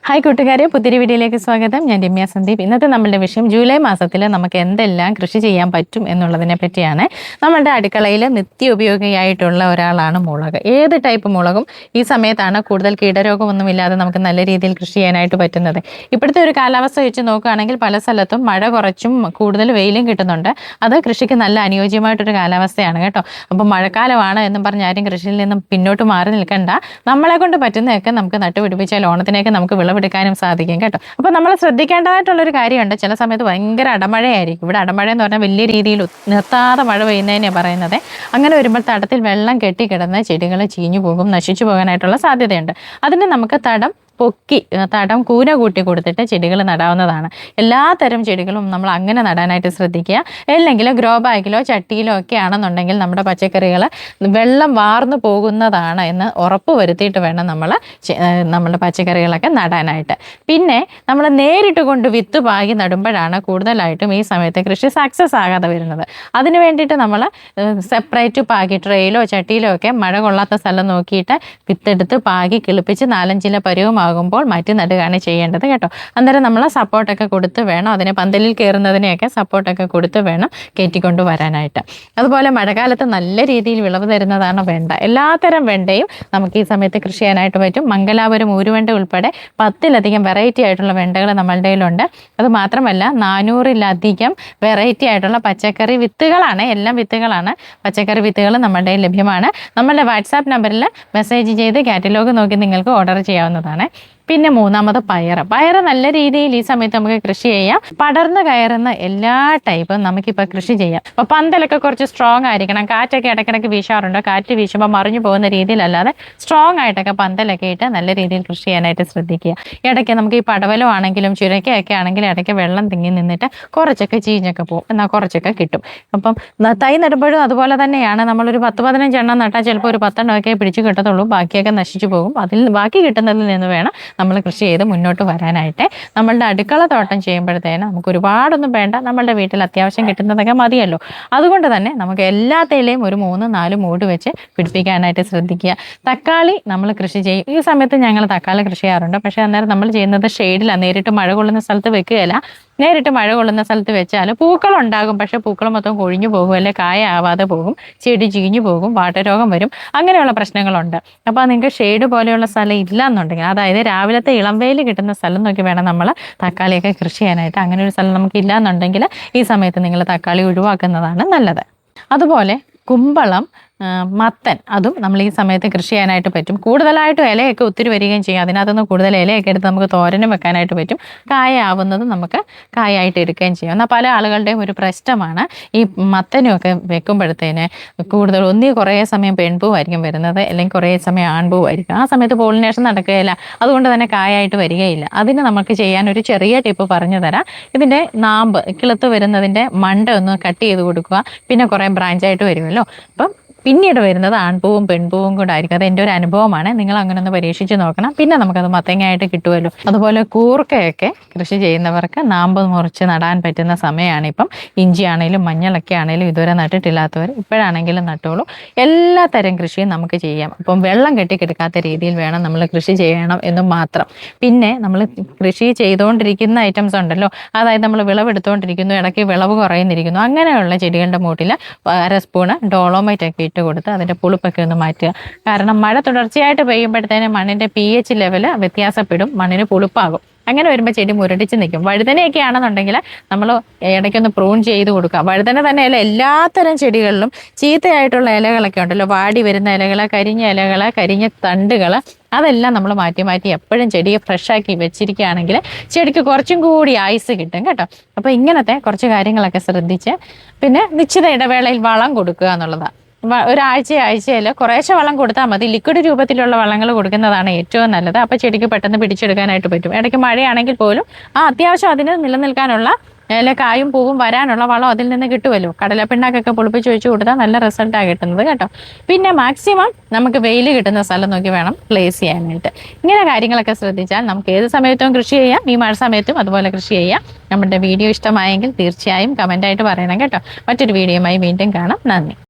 Hi കൂട്ടുകാരെ, പുതിയൊരു വീഡിയോയിലേക്ക് സ്വാഗതം. ഞാൻ രമ്യ സന്ദീപ്. ഇന്നത്തെ നമ്മളുടെ വിഷയം ജൂലൈ മാസത്തിൽ നമുക്ക് എന്തെല്ലാം കൃഷി ചെയ്യാൻ പറ്റും എന്നുള്ളതിനെ പറ്റിയാണ്. നമ്മളുടെ അടുക്കളയിൽ നിത്യോപയോഗിയായിട്ടുള്ള ഒരാളാണ് മുളക്. ഏത് ടൈപ്പ് മുളകും ഈ സമയത്താണ് കൂടുതൽ കീടരോഗമൊന്നുമില്ലാതെ നമുക്ക് നല്ല രീതിയിൽ കൃഷി ചെയ്യാനായിട്ട് പറ്റുന്നത്. ഇപ്പോഴത്തെ ഒരു കാലാവസ്ഥ വെച്ച് നോക്കുകയാണെങ്കിൽ പല സ്ഥലത്തും മഴ കുറച്ചും കൂടുതൽ വെയിലും കിട്ടുന്നുണ്ട്. അത് കൃഷിക്ക് നല്ല അനുയോജ്യമായിട്ടൊരു കാലാവസ്ഥയാണ് കേട്ടോ. അപ്പോൾ മഴക്കാലമാണ് എന്നും പറഞ്ഞ് ആരും കൃഷിയിൽ നിന്നും പിന്നോട്ട് മാറി നിൽക്കണ്ട. നമ്മളെ കൊണ്ട് പറ്റുന്നതൊക്കെ നമുക്ക് നട്ടുപിടിപ്പിച്ചാൽ ഓണത്തിനൊക്കെ നമുക്ക് വിളവെടുക്കാനും സാധിക്കും കേട്ടോ. അപ്പോൾ നമ്മൾ ശ്രദ്ധിക്കേണ്ടതായിട്ടുള്ളൊരു കാര്യമുണ്ട്. ചില സമയത്ത് ഭയങ്കര അടമഴയായിരിക്കും. ഇവിടെ അടമഴ എന്ന് പറഞ്ഞാൽ വലിയ രീതിയിൽ നിർത്താതെ മഴ പെയ്യുന്നതിനെ പറയുന്നത്. അങ്ങനെ വരുമ്പോൾ തടത്തിൽ വെള്ളം കെട്ടിക്കിടന്ന് ചെടികൾ ചീഞ്ഞു പോകും, നശിച്ചു പോകാനായിട്ടുള്ള സാധ്യതയുണ്ട്. അതിന് നമുക്ക് തടം കൂന കൂട്ടി കൊടുത്തിട്ട് ചെടികൾ നടാവുന്നതാണ്. എല്ലാ തരം ചെടികളും നമ്മൾ അങ്ങനെ നടാനായിട്ട് ശ്രദ്ധിക്കുക. അല്ലെങ്കിൽ ഗ്രോ ബാഗിലോ ചട്ടിയിലോ ഒക്കെ ആണെന്നുണ്ടെങ്കിൽ നമ്മുടെ പച്ചക്കറികൾ വെള്ളം വാർന്നു പോകുന്നതാണ് എന്ന് ഉറപ്പ് വരുത്തിയിട്ട് വേണം നമ്മളുടെ പച്ചക്കറികളൊക്കെ നടാനായിട്ട്. പിന്നെ നമ്മൾ നേരിട്ട് കൊണ്ട് വിത്ത് പാകി നടുമ്പോഴാണ് കൂടുതലായിട്ടും ഈ സമയത്ത് കൃഷി സക്സസ് ആകാതെ വരുന്നത്. അതിന് വേണ്ടിയിട്ട് നമ്മൾ സെപ്പറേറ്റ് പാകി ട്രേയിലോ ചട്ടിയിലോ ഒക്കെ മഴ കൊള്ളാത്ത സ്ഥലം നോക്കിയിട്ട് വിത്തെടുത്ത് പാകി കിളിപ്പിച്ച് 4-5 ഇല പരുവമാകുമ്പോൾ മാറ്റി നടുകയാണ് ചെയ്യേണ്ടത് കേട്ടോ. അന്നേരം നമ്മൾ സപ്പോർട്ടൊക്കെ കൊടുത്ത് വേണം, അതിനെ പന്തലിൽ കയറുന്നതിനെയൊക്കെ സപ്പോർട്ടൊക്കെ കൊടുത്ത് വേണം കയറ്റിക്കൊണ്ട് വരാനായിട്ട്. അതുപോലെ മഴക്കാലത്ത് നല്ല രീതിയിൽ വിളവ് തരുന്നതാണ് വെണ്ട. എല്ലാത്തരം വെണ്ടയും നമുക്ക് ഈ സമയത്ത് കൃഷി ചെയ്യാനായിട്ട് പറ്റും. മംഗലാപുരം ഊരുവെണ്ട ഉൾപ്പെടെ 10-ലധികം വെറൈറ്റി ആയിട്ടുള്ള വെണ്ടകൾ നമ്മളുടെ കയ്യിലുണ്ട്. അത് മാത്രമല്ല 400-ലധികം വെറൈറ്റി ആയിട്ടുള്ള പച്ചക്കറി വിത്തുകളാണ്. എല്ലാം വിത്തുകളാണ്. പച്ചക്കറി വിത്തുകൾ നമ്മളുടെ ലഭ്യമാണ്. നമ്മളുടെ വാട്സാപ്പ് നമ്പറിൽ മെസ്സേജ് ചെയ്ത് കാറ്റലോഗ് നോക്കി നിങ്ങൾക്ക് ഓർഡർ ചെയ്യാവുന്നതാണ്. പിന്നെ മൂന്നാമത് പയർ നല്ല രീതിയിൽ ഈ സമയത്ത് നമുക്ക് കൃഷി ചെയ്യാം. പടർന്നു കയറുന്ന എല്ലാ ടൈപ്പും നമുക്കിപ്പോൾ കൃഷി ചെയ്യാം. അപ്പോൾ പന്തലൊക്കെ കുറച്ച് സ്ട്രോങ് ആയിരിക്കണം. കാറ്റൊക്കെ ഇടയ്ക്കിടയ്ക്ക് വീശാറുണ്ട്. കാറ്റ് വീശുമ്പോൾ മറിഞ്ഞു പോകുന്ന രീതിയിലല്ലാതെ സ്ട്രോങ് ആയിട്ടൊക്കെ പന്തലൊക്കെ ഇട്ട് നല്ല രീതിയിൽ കൃഷി ചെയ്യാനായിട്ട് ശ്രദ്ധിക്കുക. ഇടയ്ക്ക് നമുക്ക് ഈ പടവലം ആണെങ്കിലും ചുരക്കയൊക്കെ ആണെങ്കിലും ഇടയ്ക്ക് വെള്ളം തിങ്ങി നിന്നിട്ട് കുറച്ചൊക്കെ ചീഞ്ഞൊക്കെ പോകും, എന്നാൽ കുറച്ചൊക്കെ കിട്ടും. അപ്പം തൈ നടുമ്പോഴും അതുപോലെ തന്നെയാണ്. നമ്മളൊരു 10-15 എണ്ണം നട്ടാൽ ചിലപ്പോൾ ഒരു 10 എണ്ണമൊക്കെ പിടിച്ച് കിട്ടത്തുള്ളൂ. ബാക്കിയൊക്കെ നശിച്ചു പോകും. ബാക്കി കിട്ടുന്നതിൽ നിന്ന് വേണം നമ്മൾ കൃഷി ചെയ്ത് മുന്നോട്ട് വരാനായിട്ട്. നമ്മളുടെ അടുക്കള തോട്ടം ചെയ്യുമ്പോഴത്തേനും നമുക്ക് ഒരുപാടൊന്നും വേണ്ട. നമ്മളുടെ വീട്ടിൽ അത്യാവശ്യം കിട്ടുന്നതൊക്കെ മതിയല്ലോ. അതുകൊണ്ട് തന്നെ നമുക്ക് എല്ലാത്തിലെയും ഒരു 3-4 മൂട് വെച്ച് പിടിപ്പിക്കാനായിട്ട് ശ്രദ്ധിക്കുക. തക്കാളി നമ്മൾ കൃഷി ചെയ്യും. ഈ സമയത്ത് ഞങ്ങൾ തക്കാളി കൃഷി ചെയ്യാറുണ്ട്. പക്ഷേ അന്നേരം നമ്മൾ ചെയ്യുന്നത് ഷെയ്ഡിലാണ്. നേരിട്ട് മഴ കൊള്ളുന്ന സ്ഥലത്ത് വെക്കുകയില്ല. നേരിട്ട് മഴ കൊള്ളുന്ന സ്ഥലത്ത് വെച്ചാൽ പൂക്കളുണ്ടാകും. പക്ഷേ പൂക്കൾ മൊത്തം കൊഴിഞ്ഞു പോകും, അല്ലെ കായ ആവാതെ പോകും, ചെടി ചീഞ്ഞു പോകും, വാട്ടരോഗം വരും, അങ്ങനെയുള്ള പ്രശ്നങ്ങളുണ്ട്. അപ്പോൾ നിങ്ങൾക്ക് ഷെയ്ഡ് പോലെയുള്ള സ്ഥലം ഇല്ല എന്നുണ്ടെങ്കിൽ, അതായത് രാവിലത്തെ ഇളം വെയിൽ കിട്ടുന്ന സ്ഥലം നോക്കി വേണം നമ്മൾ തക്കാളിയൊക്കെ കൃഷി ചെയ്യാനായിട്ട്. അങ്ങനെ ഒരു സ്ഥലം നമുക്ക് ഇല്ല എന്നുണ്ടെങ്കിൽ ഈ സമയത്ത് നിങ്ങൾ തക്കാളി ഒഴിവാക്കുന്നതാണ് നല്ലത്. അതുപോലെ കുമ്പളം, മത്തൻ, അതും നമ്മൾ ഈ സമയത്ത് കൃഷി ചെയ്യാനായിട്ട് പറ്റും. കൂടുതലായിട്ടും ഇലയൊക്കെ ഒത്തിരി വരികയും ചെയ്യും. അതിനകത്തുനിന്ന് കൂടുതൽ ഇലയൊക്കെ എടുത്ത് നമുക്ക് തോരനും വെക്കാനായിട്ട് പറ്റും. കായാവുന്നത് നമുക്ക് കായായിട്ട് എടുക്കുകയും ചെയ്യും. എന്നാൽ പല ആളുകളുടെയും ഒരു പ്രശ്നമാണ് ഈ മത്തനുമൊക്കെ വെക്കുമ്പോഴത്തേന് കൂടുതൽ കുറേ സമയം പെൺപൂവായിരിക്കും വരുന്നത്, അല്ലെങ്കിൽ കുറേ സമയം ആൺപൂവായിരിക്കും. ആ സമയത്ത് പോളിനേഷൻ നടക്കുകയില്ല. അതുകൊണ്ട് തന്നെ കായായിട്ട് വരികയില്ല. അതിന് നമുക്ക് ചെയ്യാൻ ഒരു ചെറിയ ടിപ്പ് പറഞ്ഞു തരാം. ഇതിൻ്റെ നാമ്പ് കിളുത്ത് വരുന്നതിൻ്റെ മണ്ട ഒന്ന് കട്ട് ചെയ്ത് കൊടുക്കുക. പിന്നെ കുറേ ബ്രാഞ്ചായിട്ട് വരുമല്ലോ. അപ്പം പിന്നീട് വരുന്നത് ആൺപൂവും പെൺപൂവും കൂടെ ആയിരിക്കും. അത് എൻ്റെ ഒരു അനുഭവമാണ്. നിങ്ങൾ അങ്ങനെ ഒന്ന് പരീക്ഷിച്ച് നോക്കണം. പിന്നെ നമുക്കത് മത്തങ്ങയായിട്ട് കിട്ടുമല്ലോ. അതുപോലെ കൂർക്കയൊക്കെ കൃഷി ചെയ്യുന്നവർക്ക് നാമ്പ് മുറിച്ച് നടാൻ പറ്റുന്ന സമയമാണ് ഇപ്പം. ഇഞ്ചി ആണെങ്കിലും മഞ്ഞളൊക്കെ ആണെങ്കിലും ഇതുവരെ നട്ടിട്ടില്ലാത്തവർ ഇപ്പോഴാണെങ്കിലും നട്ടോളൂ. എല്ലാ തരം കൃഷിയും നമുക്ക് ചെയ്യാം. അപ്പം വെള്ളം കെട്ടിക്കിടക്കാത്ത രീതിയിൽ വേണം നമ്മൾ കൃഷി ചെയ്യണം എന്ന് മാത്രം. പിന്നെ നമ്മൾ കൃഷി ചെയ്തുകൊണ്ടിരിക്കുന്ന ഐറ്റംസ് ഉണ്ടല്ലോ, അതായത് നമ്മൾ വിളവെടുത്തുകൊണ്ടിരിക്കുന്നു, ഇടയ്ക്ക് വിളവ് കുറയുന്നിരിക്കുന്നു, അങ്ങനെയുള്ള ചെടികളുടെ മൂട്ടിൽ 1/2 സ്പൂണ് ഡോളോമൈറ്റ് ഒക്കെ ഇട്ട് കൊടുത്ത് അതിൻ്റെ പുളിപ്പൊക്കെ ഒന്ന് മാറ്റുക. കാരണം മഴ തുടർച്ചയായിട്ട് പെയ്യുമ്പോഴത്തേനും മണ്ണിൻ്റെ pH ലെവല് വ്യത്യാസപ്പെടും, മണ്ണിന് പുളിപ്പാകും. അങ്ങനെ വരുമ്പോൾ ചെടി മുരടിച്ച് നിൽക്കും. വഴുതനയൊക്കെ ആണെന്നുണ്ടെങ്കിൽ നമ്മൾ ഇടയ്ക്കൊന്ന് പ്രൂൺ ചെയ്ത് കൊടുക്കുക. വഴുതന തന്നെയല്ല, എല്ലാത്തരം ചെടികളിലും ചീത്തയായിട്ടുള്ള ഇലകളൊക്കെ ഉണ്ടല്ലോ, വാടി വരുന്ന ഇലകൾ, കരിഞ്ഞ ഇലകൾ, കരിഞ്ഞ തണ്ടുകൾ, അതെല്ലാം നമ്മൾ മാറ്റി എപ്പോഴും ചെടിയെ ഫ്രഷാക്കി വെച്ചിരിക്കുകയാണെങ്കിൽ ചെടിക്ക് കുറച്ചും കൂടി ആയുസ് കിട്ടും കേട്ടോ. അപ്പോൾ ഇങ്ങനത്തെ കുറച്ച് കാര്യങ്ങളൊക്കെ ശ്രദ്ധിച്ച് പിന്നെ നിശ്ചിത ഇടവേളയിൽ വളം കൊടുക്കുക എന്നുള്ളതാണ്. ആഴ്ചയിൽ കുറേശ്ശെ വളം കൊടുത്താൽ മതി. ലിക്വിഡ് രൂപത്തിലുള്ള വളങ്ങൾ കൊടുക്കുന്നതാണ് ഏറ്റവും നല്ലത്. അപ്പോൾ ചെടിക്ക് പെട്ടെന്ന് പിടിച്ചെടുക്കാനായിട്ട് പറ്റും. ഇടയ്ക്ക് മഴയാണെങ്കിൽ പോലും അത്യാവശ്യം അതിന് നിലനിൽക്കാനുള്ള കായും പൂവും വരാനുള്ള വളം അതിൽ നിന്ന് കിട്ടുമല്ലോ. കടലപ്പിണ്ണാക്കൊക്കെ പൊളിപ്പിച്ച് ഒഴിച്ച് കൊടുത്താൽ നല്ല റിസൾട്ടാണ് കിട്ടുന്നത് കേട്ടോ. പിന്നെ മാക്സിമം നമുക്ക് വെയിൽ കിട്ടുന്ന സ്ഥലം നോക്കി വേണം പ്ലേസ് ചെയ്യാനായിട്ട്. ഇങ്ങനെ കാര്യങ്ങളൊക്കെ ശ്രദ്ധിച്ചാൽ നമുക്ക് ഏത് സമയത്തും കൃഷി ചെയ്യാം. ഈ മഴ സമയത്തും അതുപോലെ കൃഷി ചെയ്യാം. നമ്മുടെ വീഡിയോ ഇഷ്ടമായെങ്കിൽ തീർച്ചയായും കമൻ്റായിട്ട് പറയണം കേട്ടോ. മറ്റൊരു വീഡിയോയുമായി വീണ്ടും കാണാം. നന്ദി.